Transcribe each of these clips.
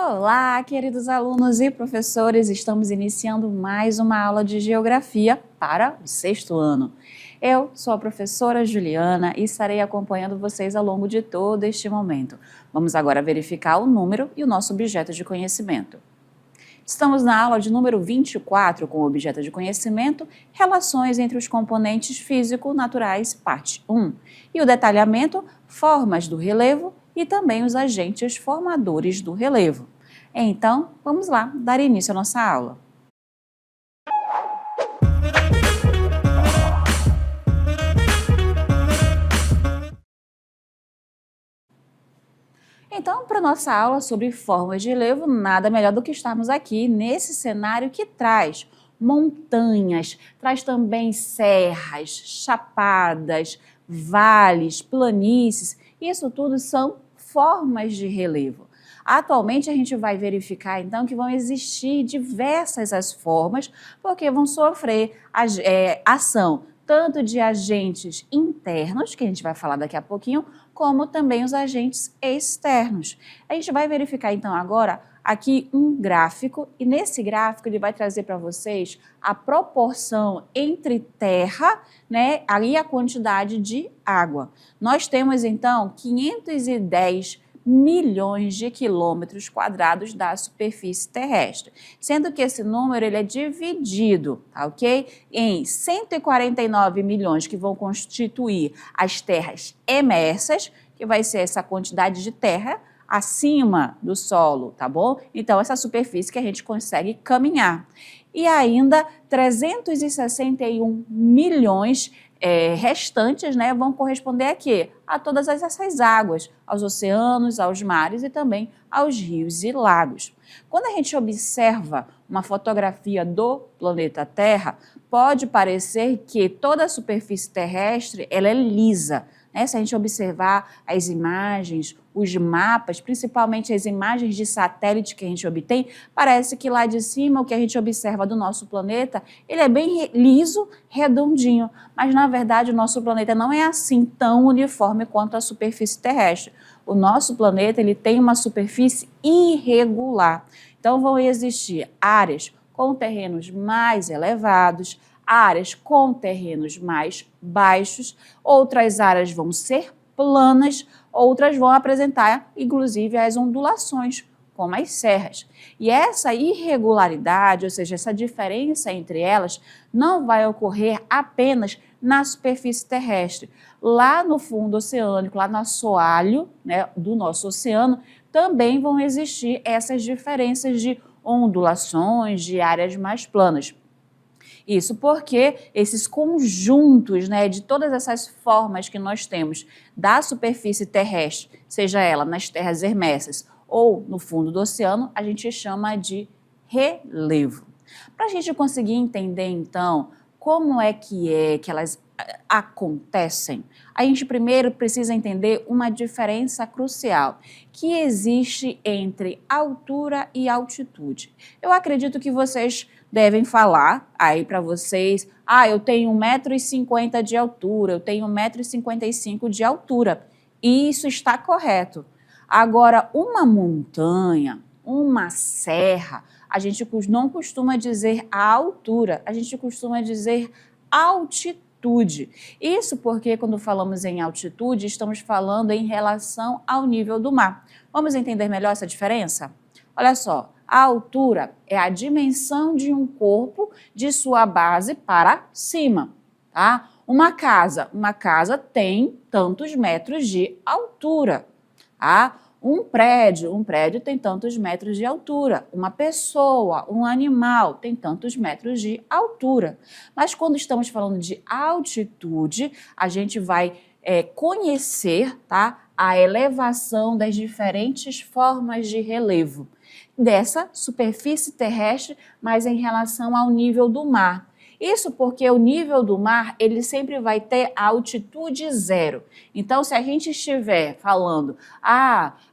Olá, queridos alunos e professores, estamos iniciando mais uma aula de Geografia para o sexto ano. Eu sou a professora Juliana e estarei acompanhando vocês ao longo de todo este momento. Vamos agora verificar o número e o nosso objeto de conhecimento. Estamos na aula de número 24 com o objeto de conhecimento, relações entre os componentes físico-naturais, parte 1, e o detalhamento, formas do relevo e também os agentes formadores do relevo. Então, vamos lá, dar início à nossa aula. Então, para a nossa aula sobre formas de relevo, nada melhor do que estarmos aqui nesse cenário que traz montanhas, traz também serras, chapadas, vales, planícies. Isso tudo são formas de relevo. Atualmente, a gente vai verificar, então, que vão existir diversas as formas, porque vão sofrer ação tanto de agentes internos, que a gente vai falar daqui a pouquinho, como também os agentes externos. A gente vai verificar, então, agora aqui um gráfico, e nesse gráfico ele vai trazer para vocês a proporção entre terra, né, ali a quantidade de água. Nós temos, então, 510 milhões de quilômetros quadrados da superfície terrestre, sendo que esse número ele é dividido, tá, ok? Em 149 milhões que vão constituir as terras emersas, que vai ser essa quantidade de terra acima do solo, tá bom? Então, essa superfície que a gente consegue caminhar. E ainda 361 milhões restantes, né, vão corresponder a quê? A todas essas águas, aos oceanos, aos mares e também aos rios e lagos. Quando a gente observa uma fotografia do planeta Terra, pode parecer que toda a superfície terrestre ela é lisa, né? Se a gente observar as imagens, os mapas, principalmente as imagens de satélite que a gente obtém, parece que lá de cima o que a gente observa do nosso planeta, ele é bem liso, redondinho, mas na verdade o nosso planeta não é assim tão uniforme quanto a superfície terrestre. O nosso planeta ele tem uma superfície irregular, então vão existir áreas com terrenos mais elevados, áreas com terrenos mais baixos, outras áreas vão ser planas, outras vão apresentar, inclusive, as ondulações, como as serras. E essa irregularidade, ou seja, essa diferença entre elas, não vai ocorrer apenas na superfície terrestre. Lá no fundo oceânico, lá no assoalho, né, do nosso oceano, também vão existir essas diferenças de ondulações, de áreas mais planas. Isso porque esses conjuntos, né, de todas essas formas que nós temos da superfície terrestre, seja ela nas terras emersas ou no fundo do oceano, a gente chama de relevo. Para a gente conseguir entender, então, como é que elas acontecem, a gente primeiro precisa entender uma diferença crucial que existe entre altura e altitude. Eu acredito que vocês devem falar aí para vocês, eu tenho 1,50 m de altura, eu tenho 1,55 m de altura. E isso está correto. Agora, uma montanha, uma serra, a gente não costuma dizer a altura, a gente costuma dizer altitude. Isso porque quando falamos em altitude, estamos falando em relação ao nível do mar. Vamos entender melhor essa diferença? Olha só. A altura é a dimensão de um corpo de sua base para cima, tá? Uma casa tem tantos metros de altura, tá? Um prédio tem tantos metros de altura. Uma pessoa, um animal tem tantos metros de altura. Mas quando estamos falando de altitude, a gente vai conhecer, tá, a elevação das diferentes formas de relevo dessa superfície terrestre, mas em relação ao nível do mar. Isso porque o nível do mar, ele sempre vai ter a altitude zero. Então, se a gente estiver falando,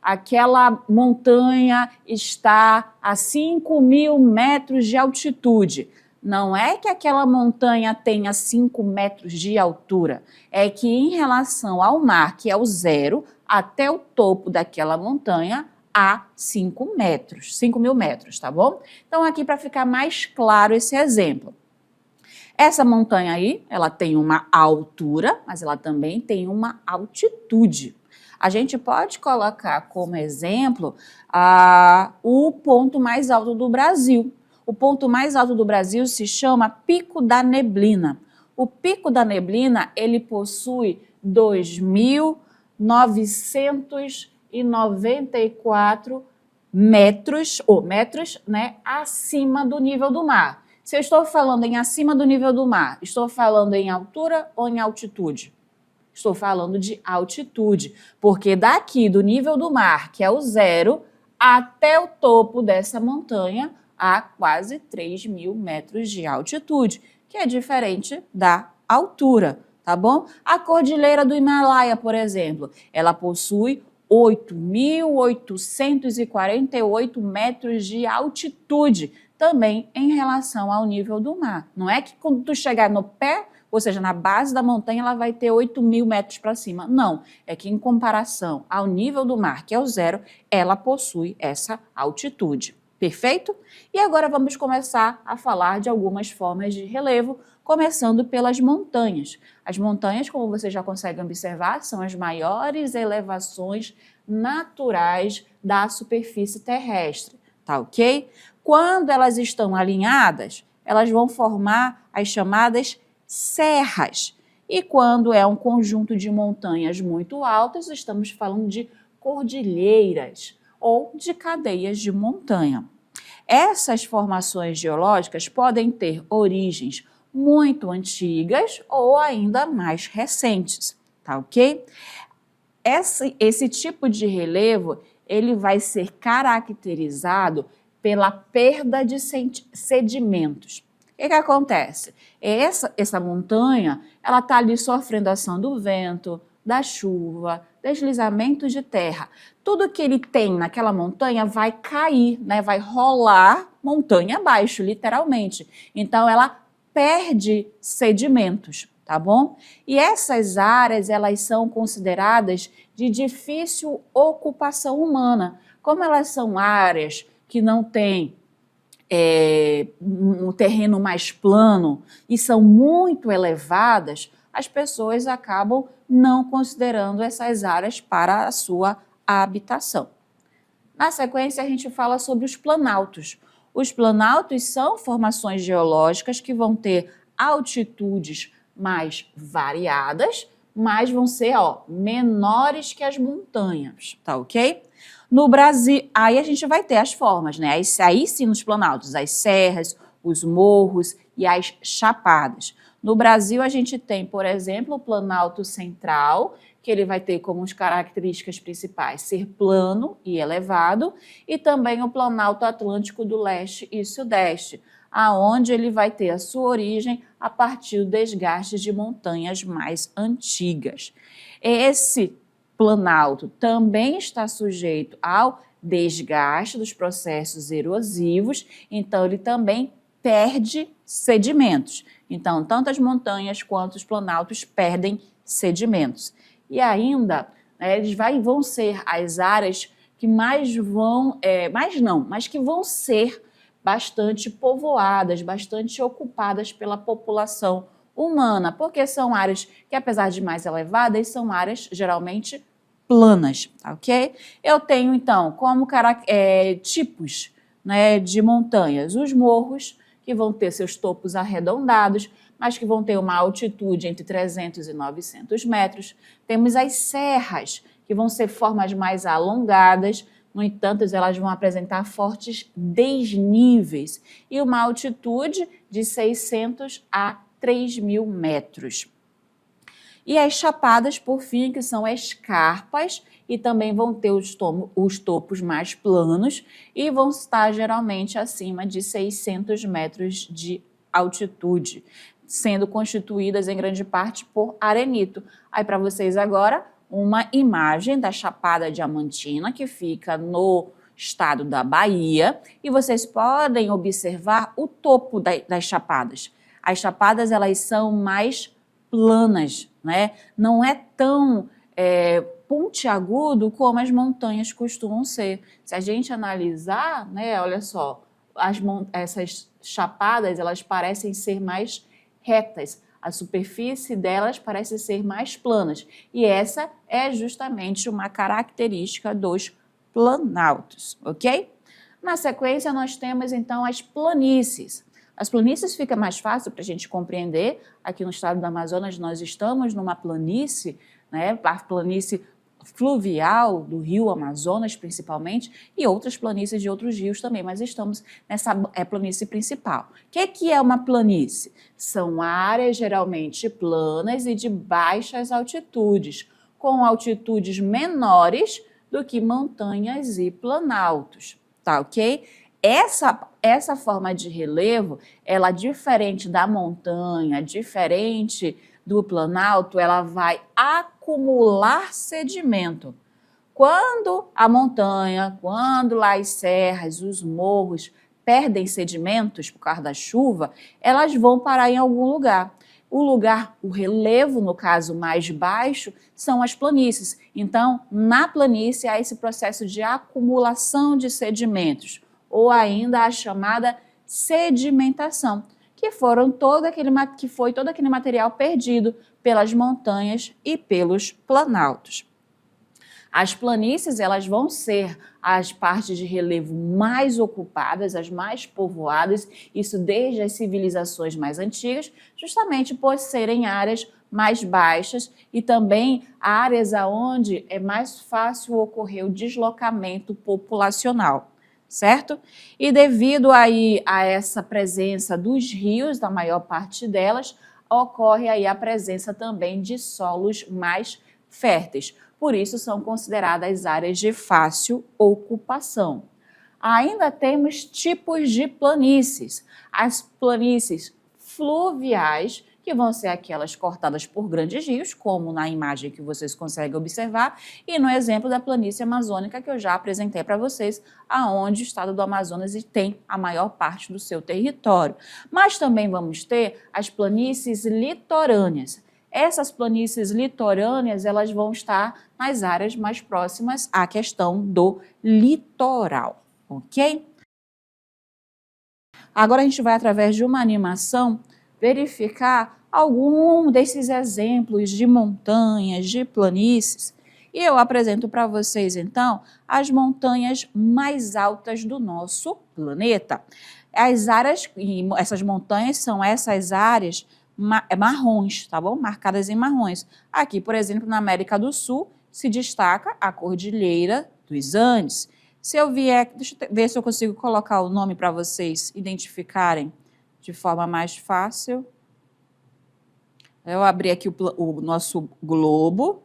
aquela montanha está a 5.000 metros de altitude, não é que aquela montanha tenha 5 metros de altura, é que em relação ao mar, que é o zero, até o topo daquela montanha, a 5 metros, 5.000 metros, tá bom? Então, aqui para ficar mais claro esse exemplo. Essa montanha aí, ela tem uma altura, mas ela também tem uma altitude. A gente pode colocar como exemplo o ponto mais alto do Brasil. O ponto mais alto do Brasil se chama Pico da Neblina. O Pico da Neblina, ele possui 2.994 metros, né, acima do nível do mar. Se eu estou falando em acima do nível do mar, estou falando em altura ou em altitude? Estou falando de altitude, porque daqui do nível do mar, que é o zero, até o topo dessa montanha, há quase 3.000 metros de altitude, que é diferente da altura, tá bom? A Cordilheira do Himalaia, por exemplo, ela possui 8.848 metros de altitude, também em relação ao nível do mar. Não é que quando tu chegar no pé, ou seja, na base da montanha, ela vai ter 8.000 metros para cima. Não, é que em comparação ao nível do mar, que é o zero, ela possui essa altitude. Perfeito? E agora vamos começar a falar de algumas formas de relevo, começando pelas montanhas. As montanhas, como você já consegue observar, são as maiores elevações naturais da superfície terrestre, tá ok? Quando elas estão alinhadas, elas vão formar as chamadas serras. E quando é um conjunto de montanhas muito altas, estamos falando de cordilheiras ou de cadeias de montanha. Essas formações geológicas podem ter origens muito antigas ou ainda mais recentes, tá ok? Esse tipo de relevo, ele vai ser caracterizado pela perda de sedimentos. O que acontece? Essa montanha, ela está ali sofrendo a ação do vento, da chuva, deslizamentos de terra. Tudo que ele tem naquela montanha vai cair, né? Vai rolar montanha abaixo, literalmente. Então, ela perde sedimentos, tá bom? E essas áreas, elas são consideradas de difícil ocupação humana. Como elas são áreas que não têm um terreno mais plano e são muito elevadas, as pessoas acabam não considerando essas áreas para a sua habitação. Na sequência, a gente fala sobre os planaltos. Os planaltos são formações geológicas que vão ter altitudes mais variadas, mas vão ser menores que as montanhas, tá ok? No Brasil, aí a gente vai ter as formas, né? Aí sim nos planaltos, as serras, os morros e as chapadas. No Brasil, a gente tem, por exemplo, o Planalto Central, que ele vai ter como características principais ser plano e elevado, e também o Planalto Atlântico do Leste e Sudeste, aonde ele vai ter a sua origem a partir do desgaste de montanhas mais antigas. Esse planalto também está sujeito ao desgaste dos processos erosivos, então ele também perde sedimentos. Então, tanto as montanhas quanto os planaltos perdem sedimentos. E ainda, eles vão ser as áreas que mais vão, mas que vão ser bastante povoadas, bastante ocupadas pela população humana, porque são áreas que, apesar de mais elevadas, são áreas geralmente planas, tá ok? Eu tenho, então, como tipos, né, de montanhas, os morros, que vão ter seus topos arredondados, mas que vão ter uma altitude entre 300 e 900 metros. Temos as serras, que vão ser formas mais alongadas, no entanto, elas vão apresentar fortes desníveis e uma altitude de 600 a 3.000 metros. E as chapadas, por fim, que são escarpas e também vão ter os topos mais planos e vão estar geralmente acima de 600 metros de altitude, sendo constituídas em grande parte por arenito. Aí para vocês agora uma imagem da Chapada Diamantina, que fica no estado da Bahia, e vocês podem observar o topo das chapadas. As chapadas, elas são mais planas, né? Não é tão pontiagudo como as montanhas costumam ser. Se a gente analisar, né, olha só, essas chapadas, elas parecem ser mais retas, a superfície delas parece ser mais planas, e essa é justamente uma característica dos planaltos, ok? Na sequência, nós temos então as planícies. As planícies fica mais fácil para a gente compreender. Aqui no estado do Amazonas, nós estamos numa planície, né, a planície fluvial do rio Amazonas, principalmente, e outras planícies de outros rios também, mas estamos nessa planície principal. O que é uma planície? São áreas geralmente planas e de baixas altitudes, com altitudes menores do que montanhas e planaltos, tá ok? Essa forma de relevo, ela diferente da montanha, diferente do planalto, ela vai acumular sedimento. Quando a montanha, quando lá as serras, os morros perdem sedimentos por causa da chuva, elas vão parar em algum lugar. O relevo, no caso mais baixo, são as planícies. Então, na planície há esse processo de acumulação de sedimentos, ou ainda a chamada sedimentação, que foi todo aquele material perdido pelas montanhas e pelos planaltos. As planícies, elas vão ser as partes de relevo mais ocupadas, as mais povoadas, isso desde as civilizações mais antigas, justamente por serem áreas mais baixas e também áreas onde é mais fácil ocorrer o deslocamento populacional, certo? E devido aí a essa presença dos rios, da maior parte delas, ocorre aí a presença também de solos mais férteis. Por isso são consideradas áreas de fácil ocupação. Ainda temos tipos de planícies. As planícies fluviais, que vão ser aquelas cortadas por grandes rios, como na imagem que vocês conseguem observar, e no exemplo da planície amazônica que eu já apresentei para vocês, aonde o estado do Amazonas tem a maior parte do seu território. Mas também vamos ter as planícies litorâneas. Essas planícies litorâneas, elas vão estar nas áreas mais próximas à questão do litoral, ok? Agora a gente vai, através de uma animação, verificar algum desses exemplos de montanhas, de planícies, e eu apresento para vocês, então, as montanhas mais altas do nosso planeta. As áreas, e essas montanhas são essas áreas marrons, tá bom? Marcadas em marrons. Aqui, por exemplo, na América do Sul, se destaca a Cordilheira dos Andes. Se eu vier, deixa eu ver se eu consigo colocar o nome para vocês identificarem de forma mais fácil. Eu abri aqui o nosso globo.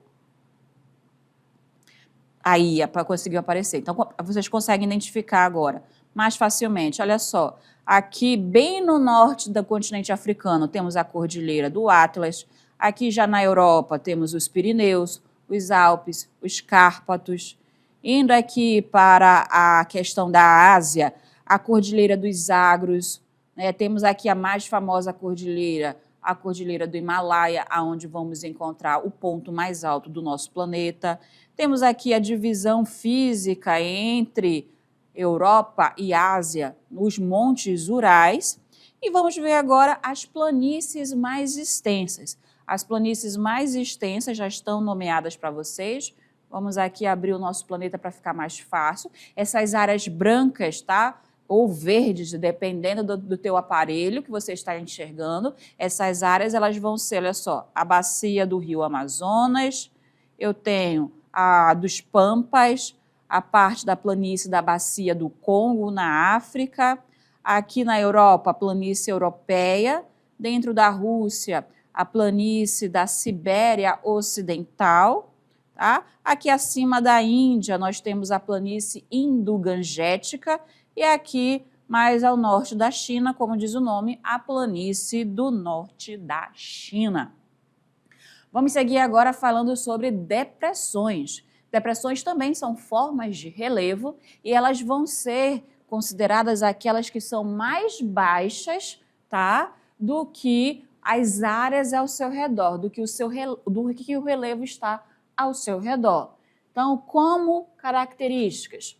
Aí, conseguiu aparecer. Então, vocês conseguem identificar agora mais facilmente. Olha só, aqui bem no norte do continente africano temos a Cordilheira do Atlas. Aqui já na Europa temos os Pirineus, os Alpes, os Cárpatos. Indo aqui para a questão da Ásia, a Cordilheira dos Zagros, né? Temos aqui a mais famosa cordilheira, a Cordilheira do Himalaia, onde vamos encontrar o ponto mais alto do nosso planeta. Temos aqui a divisão física entre Europa e Ásia, nos Montes Urais. E vamos ver agora as planícies mais extensas. As planícies mais extensas já estão nomeadas para vocês. Vamos aqui abrir o nosso planeta para ficar mais fácil. Essas áreas brancas, tá? Ou verdes, dependendo do teu aparelho que você está enxergando. Essas áreas, elas vão ser, olha só, a bacia do rio Amazonas, eu tenho a dos Pampas, a parte da planície da bacia do Congo, na África. Aqui na Europa, a planície europeia. Dentro da Rússia, a planície da Sibéria Ocidental. Tá? Aqui acima da Índia, nós temos a planície Indo-Gangética. E aqui, mais ao norte da China, como diz o nome, a planície do norte da China. Vamos seguir agora falando sobre depressões. Depressões também são formas de relevo e elas vão ser consideradas aquelas que são mais baixas, tá? Do que as áreas ao seu redor, do que o relevo está ao seu redor. Então, como características?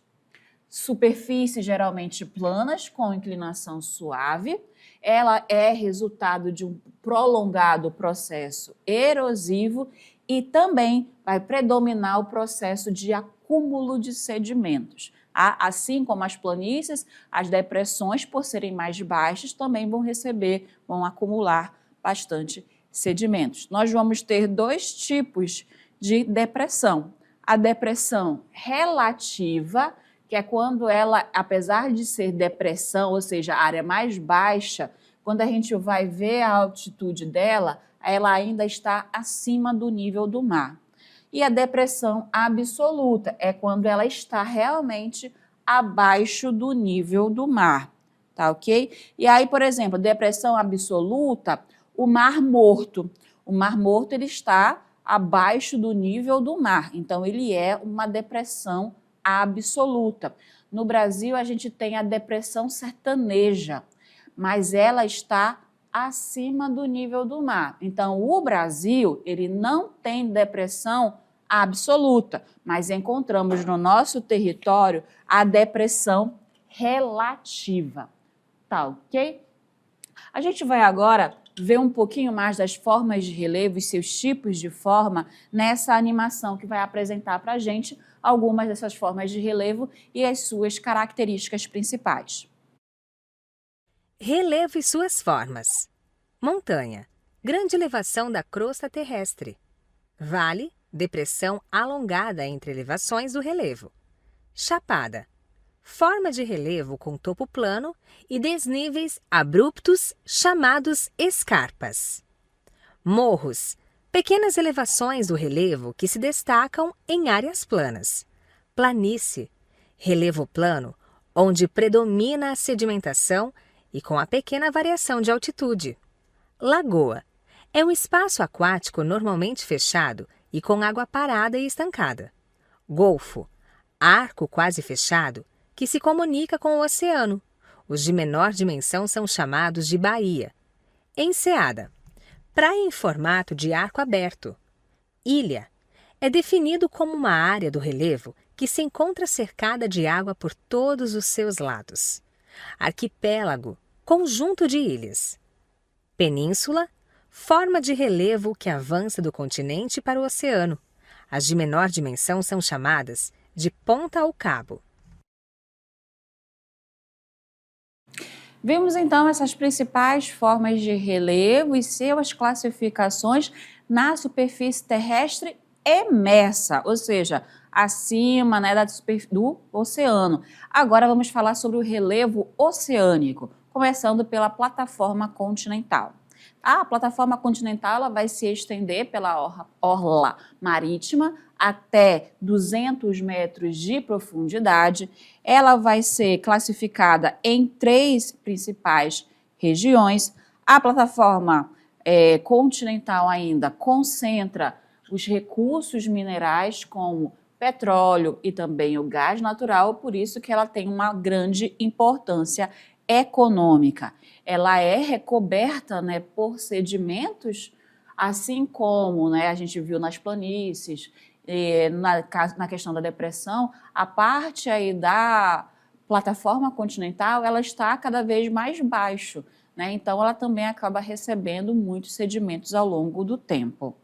Superfícies geralmente planas, com inclinação suave. Ela é resultado de um prolongado processo erosivo e também vai predominar o processo de acúmulo de sedimentos. Assim como as planícies, as depressões, por serem mais baixas, também vão acumular bastante sedimentos. Nós vamos ter dois tipos de depressão. A depressão relativa, que é quando ela, apesar de ser depressão, ou seja, a área mais baixa, quando a gente vai ver a altitude dela, ela ainda está acima do nível do mar. E a depressão absoluta é quando ela está realmente abaixo do nível do mar, tá ok? E aí, por exemplo, depressão absoluta, o Mar Morto. O Mar Morto ele está abaixo do nível do mar, então ele é uma depressão absoluta. No Brasil, a gente tem a depressão sertaneja, mas ela está acima do nível do mar. Então, o Brasil, ele não tem depressão absoluta, mas encontramos no nosso território a depressão relativa, tá ok? A gente vai agora ver um pouquinho mais das formas de relevo e seus tipos de forma nessa animação que vai apresentar para a gente algumas dessas formas de relevo e as suas características principais. Relevo e suas formas. Montanha, grande elevação da crosta terrestre. Vale, depressão alongada entre elevações do relevo. Chapada, forma de relevo com topo plano e desníveis abruptos chamados escarpas. Morros, pequenas elevações do relevo que se destacam em áreas planas. Planície, relevo plano, onde predomina a sedimentação e com a pequena variação de altitude. Lagoa, é um espaço aquático normalmente fechado e com água parada e estancada. Golfo, arco quase fechado que se comunica com o oceano. Os de menor dimensão são chamados de baía. Enseada, praia em formato de arco aberto. Ilha, é definido como uma área do relevo que se encontra cercada de água por todos os seus lados. Arquipélago, conjunto de ilhas. Península, forma de relevo que avança do continente para o oceano. As de menor dimensão são chamadas de ponta ao cabo. Vimos então essas principais formas de relevo e suas classificações na superfície terrestre emersa, ou seja, acima, né, do oceano. Agora vamos falar sobre o relevo oceânico, começando pela plataforma continental. A plataforma continental ela vai se estender pela orla marítima até 200 metros de profundidade. Ela vai ser classificada em 3 principais regiões. A plataforma continental ainda concentra os recursos minerais como petróleo e também o gás natural, por isso que ela tem uma grande importância econômica. Ela é recoberta, né, por sedimentos, assim como, né, a gente viu nas planícies, na questão da depressão, a parte aí da plataforma continental, ela está cada vez mais baixo, né? Então ela também acaba recebendo muitos sedimentos ao longo do tempo.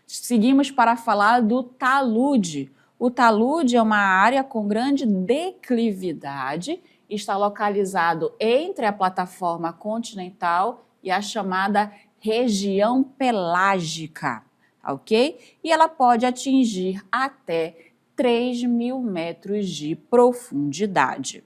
Seguimos para falar do talude. O talude é uma área com grande declividade, está localizado entre a plataforma continental e a chamada região pelágica, ok? E ela pode atingir até 3.000 metros de profundidade.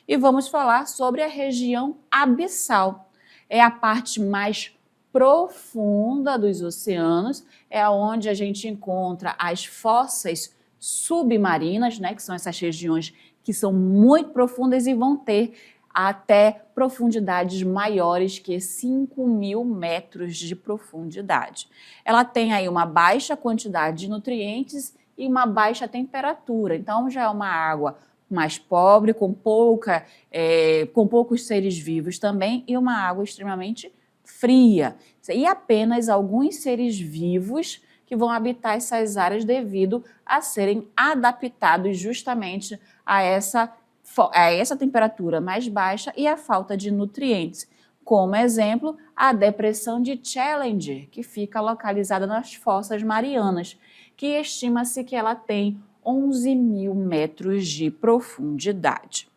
E vamos falar sobre a região abissal. É a parte mais profunda dos oceanos, é onde a gente encontra as fossas submarinas, né, que são essas regiões que são muito profundas e vão ter até profundidades maiores que 5.000 metros de profundidade. Ela tem aí uma baixa quantidade de nutrientes e uma baixa temperatura, então já é uma água mais pobre, com poucos seres vivos também, e uma água extremamente fria. E apenas alguns seres vivos que vão habitar essas áreas devido a serem adaptados justamente a essa temperatura mais baixa e a falta de nutrientes. Como exemplo, a depressão de Challenger, que fica localizada nas Fossas Marianas, que estima-se que ela tem 11.000 metros de profundidade.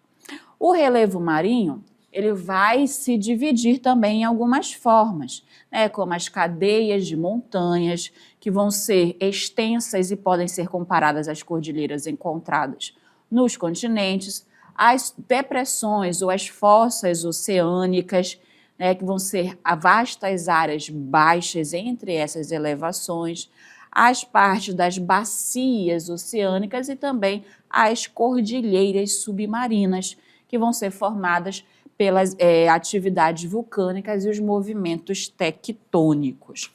O relevo marinho, ele vai se dividir também em algumas formas, né, como as cadeias de montanhas, que vão ser extensas e podem ser comparadas às cordilheiras encontradas nos continentes, as depressões ou as fossas oceânicas, né, que vão ser vastas áreas baixas entre essas elevações, as partes das bacias oceânicas e também as cordilheiras submarinas, que vão ser formadas pelas atividades vulcânicas e os movimentos tectônicos.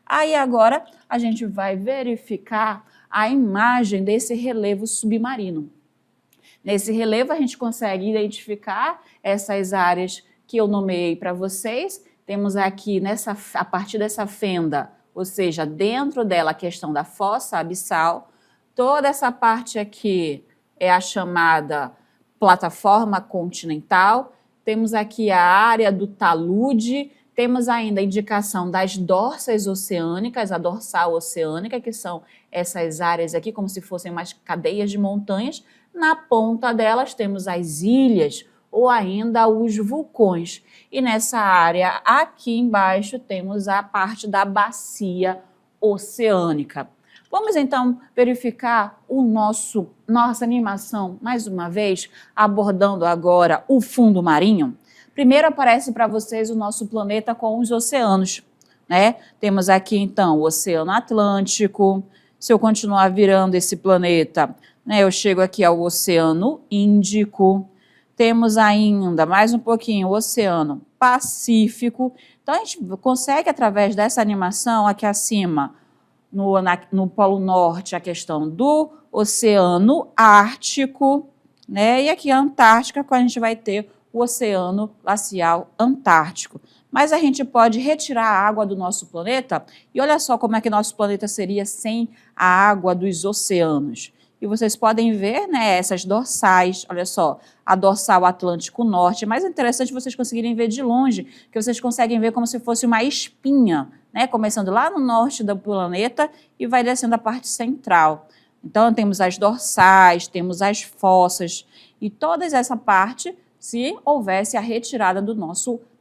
Aí agora a gente vai verificar a imagem desse relevo submarino. Nesse relevo a gente consegue identificar essas áreas que eu nomeei para vocês. Temos aqui a partir dessa fenda, ou seja, dentro dela a questão da fossa abissal. Toda essa parte aqui é a chamada plataforma continental. Temos aqui a área do talude, temos ainda a indicação das dorsas oceânicas, a dorsal oceânica, que são essas áreas aqui, como se fossem umas cadeias de montanhas. Na ponta delas temos as ilhas ou ainda os vulcões. E nessa área aqui embaixo temos a parte da bacia oceânica. Vamos então verificar nossa animação mais uma vez, abordando agora o fundo marinho. Primeiro aparece para vocês o nosso planeta com os oceanos, né? Temos aqui então o Oceano Atlântico. Se eu continuar virando esse planeta, né, eu chego aqui ao Oceano Índico. Temos ainda mais um pouquinho o Oceano Pacífico. Então a gente consegue através dessa animação aqui acima, no Polo Norte, a questão do Oceano Ártico, né? E aqui a Antártica, quando a gente vai ter o Oceano Glacial Antártico. Mas a gente pode retirar a água do nosso planeta e olha só como é que nosso planeta seria sem a água dos oceanos. E vocês podem ver, né, essas dorsais, olha só, a dorsal Atlântico Norte. É mais interessante vocês conseguirem ver de longe, que vocês conseguem ver como se fosse uma espinha, né, começando lá no norte do planeta e vai descendo a parte central. Então, temos as dorsais, temos as fossas e toda essa parte se houvesse a retirada do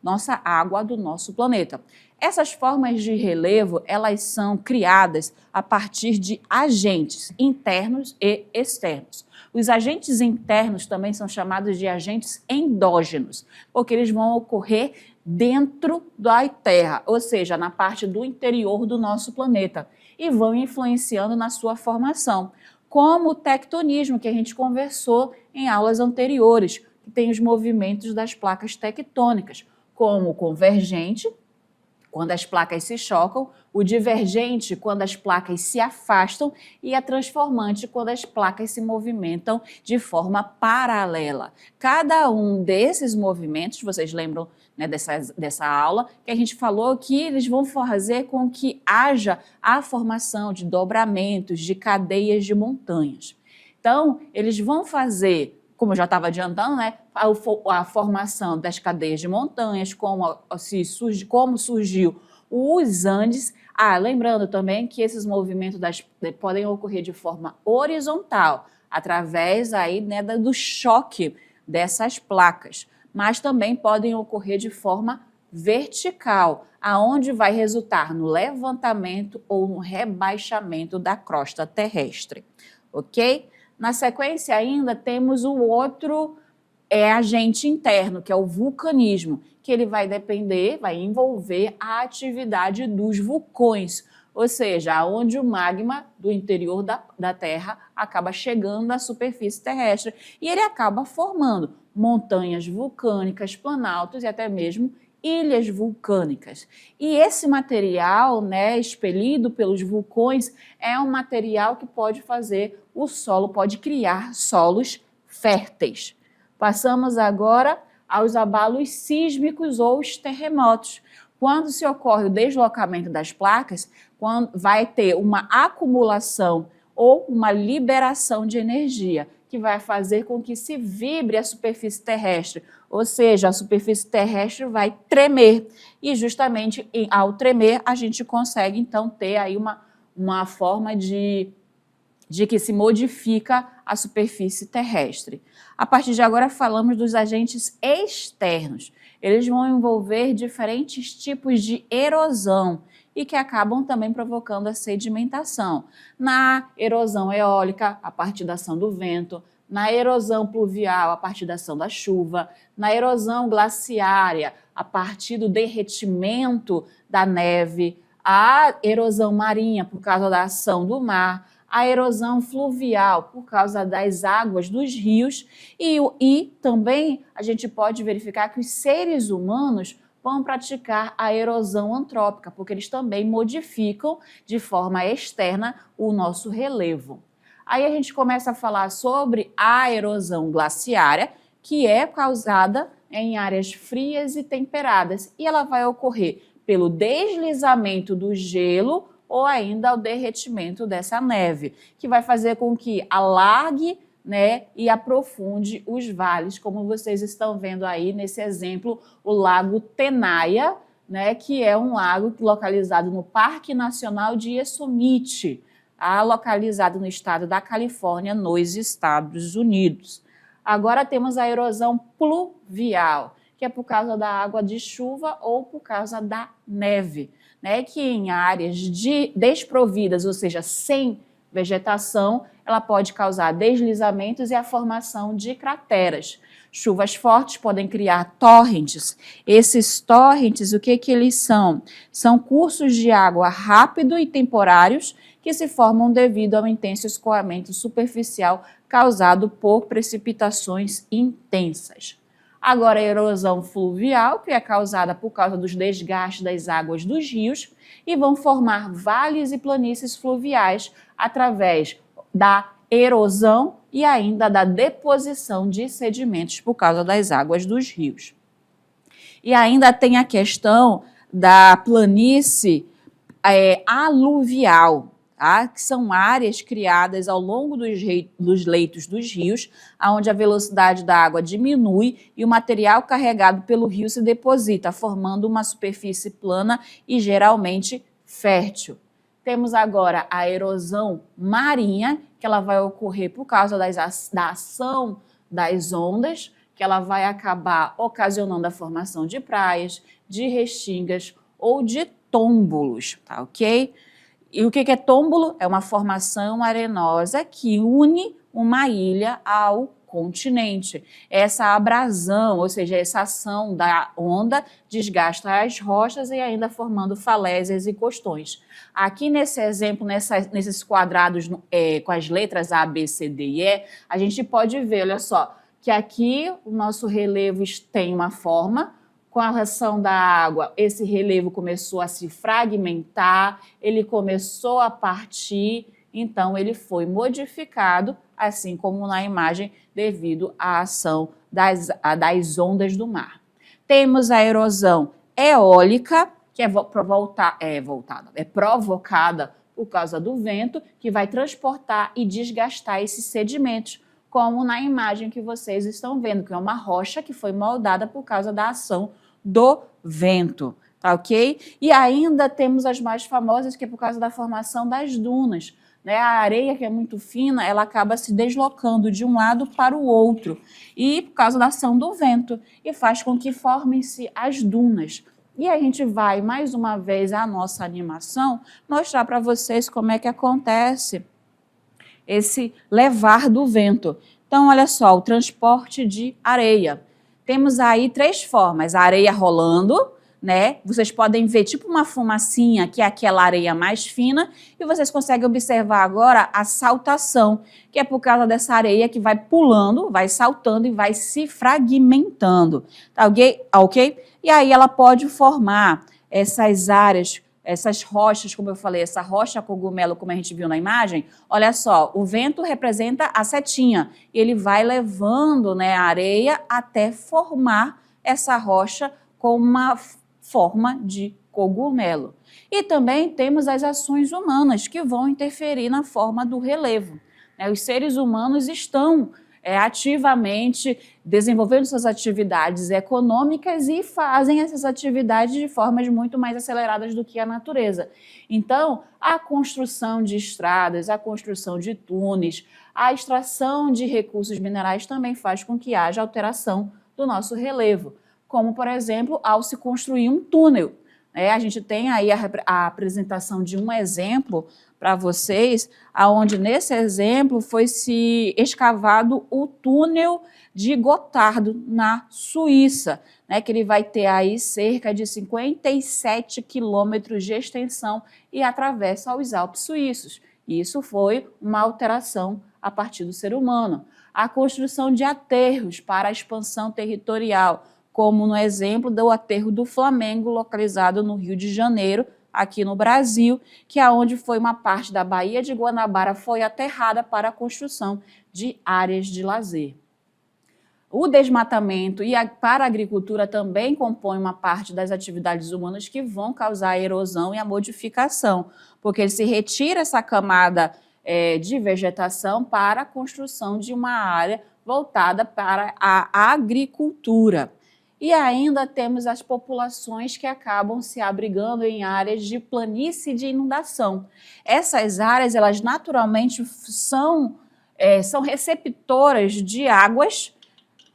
nossa água do nosso planeta. Essas formas de relevo, elas são criadas a partir de agentes internos e externos. Os agentes internos também são chamados de agentes endógenos, porque eles vão ocorrer dentro da Terra, ou seja, na parte do interior do nosso planeta, e vão influenciando na sua formação, como o tectonismo, que a gente conversou em aulas anteriores, que tem os movimentos das placas tectônicas, como o convergente, quando as placas se chocam, o divergente, quando as placas se afastam, e a transformante, quando as placas se movimentam de forma paralela. Cada um desses movimentos, vocês lembram, né, dessa aula, que a gente falou que eles vão fazer com que haja a formação de dobramentos, de cadeias de montanhas. Então, eles vão fazer, como eu já estava adiantando, né, a formação das cadeias de montanhas, como surgiu os Andes. Lembrando também que esses movimentos podem ocorrer de forma horizontal, através aí, né, do choque dessas placas, mas também podem ocorrer de forma vertical, aonde vai resultar no levantamento ou no rebaixamento da crosta terrestre, ok? Na sequência ainda temos o outro agente interno, que é o vulcanismo, que ele vai envolver a atividade dos vulcões, ou seja, onde o magma do interior da Terra acaba chegando à superfície terrestre e ele acaba formando montanhas vulcânicas, planaltos e até mesmo ilhas vulcânicas. E esse material, né, expelido pelos vulcões, é um material que pode fazer o solo, pode criar solos férteis. Passamos agora aos abalos sísmicos ou os terremotos. Quando se ocorre o deslocamento das placas, vai ter uma acumulação ou uma liberação de energia, que vai fazer com que se vibre a superfície terrestre, ou seja, a superfície terrestre vai tremer, e justamente ao tremer a gente consegue então ter aí uma forma de que se modifica a superfície terrestre. A partir de agora falamos dos agentes externos. Eles vão envolver diferentes tipos de erosão e que acabam também provocando a sedimentação. Na erosão eólica, a partir da ação do vento, na erosão pluvial, a partir da ação da chuva, na erosão glaciária, a partir do derretimento da neve, a erosão marinha, por causa da ação do mar, a erosão fluvial, por causa das águas dos rios, e também a gente pode verificar que os seres humanos vão praticar a erosão antrópica, porque eles também modificam de forma externa o nosso relevo. Aí a gente começa a falar sobre a erosão glaciária, que é causada em áreas frias e temperadas, e ela vai ocorrer pelo deslizamento do gelo ou ainda o derretimento dessa neve, que vai fazer com que alargue, né, e aprofunde os vales, como vocês estão vendo aí nesse exemplo, o Lago Tenaia, né, que é um lago localizado no Parque Nacional de Yosemite, localizado no estado da Califórnia, nos Estados Unidos. Agora temos a erosão pluvial, que é por causa da água de chuva ou por causa da neve, né, que em áreas desprovidas, ou seja, sem vegetação, ela pode causar deslizamentos e a formação de crateras. Chuvas fortes podem criar torrentes. Esses torrentes, o que eles são? São cursos de água rápido e temporários que se formam devido ao intenso escoamento superficial causado por precipitações intensas. Agora, a erosão fluvial, que é causada por causa dos desgastes das águas dos rios, e vão formar vales e planícies fluviais através da erosão e ainda da deposição de sedimentos por causa das águas dos rios. E ainda tem a questão da planície aluvial, que são áreas criadas ao longo dos leitos dos rios, onde a velocidade da água diminui e o material carregado pelo rio se deposita, formando uma superfície plana e geralmente fértil. Temos agora a erosão marinha, que ela vai ocorrer por causa da ação das ondas, que ela vai acabar ocasionando a formação de praias, de restingas ou de tômbolos, tá ok? E o que é tômbolo? É uma formação arenosa que une uma ilha ao continente. Essa abrasão, ou seja, essa ação da onda desgasta as rochas e ainda formando falésias e costões. Aqui nesse exemplo, nesses quadrados com as letras A, B, C, D e E, a gente pode ver, olha só, que aqui o nosso relevo tem uma forma. Com a ação da água, esse relevo começou a se fragmentar, ele começou a partir, então ele foi modificado, assim como na imagem, devido à ação das ondas do mar. Temos a erosão eólica, que é provocada por causa do vento, que vai transportar e desgastar esses sedimentos, como na imagem que vocês estão vendo, que é uma rocha que foi moldada por causa da ação do vento, tá ok? E ainda temos as mais famosas, que é por causa da formação das dunas, né? A areia, que é muito fina, ela acaba se deslocando de um lado para o outro, e por causa da ação do vento, e faz com que formem-se as dunas. E a gente vai, mais uma vez, a nossa animação, mostrar para vocês como é que acontece esse levar do vento. Então, olha só, o transporte de areia. Temos aí três formas: a areia rolando, né? Vocês podem ver tipo uma fumacinha, que é aquela areia mais fina, e vocês conseguem observar agora a saltação, que é por causa dessa areia que vai pulando, vai saltando e vai se fragmentando, tá ok? E aí ela pode formar essas áreas, essas rochas, como eu falei, essa rocha cogumelo, como a gente viu na imagem. Olha só, o vento representa a setinha, e ele vai levando, né, a areia até formar essa rocha com uma forma de cogumelo. E também temos as ações humanas que vão interferir na forma do relevo. Os seres humanos estão ativamente desenvolvendo suas atividades econômicas e fazem essas atividades de formas muito mais aceleradas do que a natureza. Então, a construção de estradas, a construção de túneis, a extração de recursos minerais também faz com que haja alteração do nosso relevo, como, por exemplo, ao se construir um túnel. A gente tem aí a apresentação de um exemplo para vocês, onde nesse exemplo foi se escavado o túnel de Gotardo, na Suíça, que ele vai ter aí cerca de 57 quilômetros de extensão e atravessa os Alpes suíços. Isso foi uma alteração a partir do ser humano. A construção de aterros para a expansão territorial, como no exemplo do aterro do Flamengo, localizado no Rio de Janeiro, aqui no Brasil, que é onde foi uma parte da Baía de Guanabara foi aterrada para a construção de áreas de lazer. O desmatamento para a agricultura também compõe uma parte das atividades humanas que vão causar a erosão e a modificação, porque ele se retira essa camada de vegetação para a construção de uma área voltada para a agricultura. E ainda temos as populações que acabam se abrigando em áreas de planície de inundação. Essas áreas, elas naturalmente são receptoras de águas,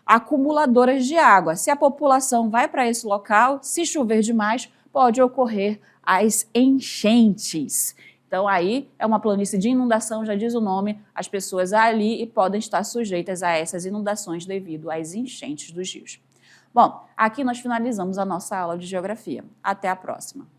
acumuladoras de água. Se a população vai para esse local, se chover demais, pode ocorrer as enchentes. Então, aí é uma planície de inundação, já diz o nome, as pessoas ali e podem estar sujeitas a essas inundações devido às enchentes dos rios. Bom, aqui nós finalizamos a nossa aula de geografia. Até a próxima!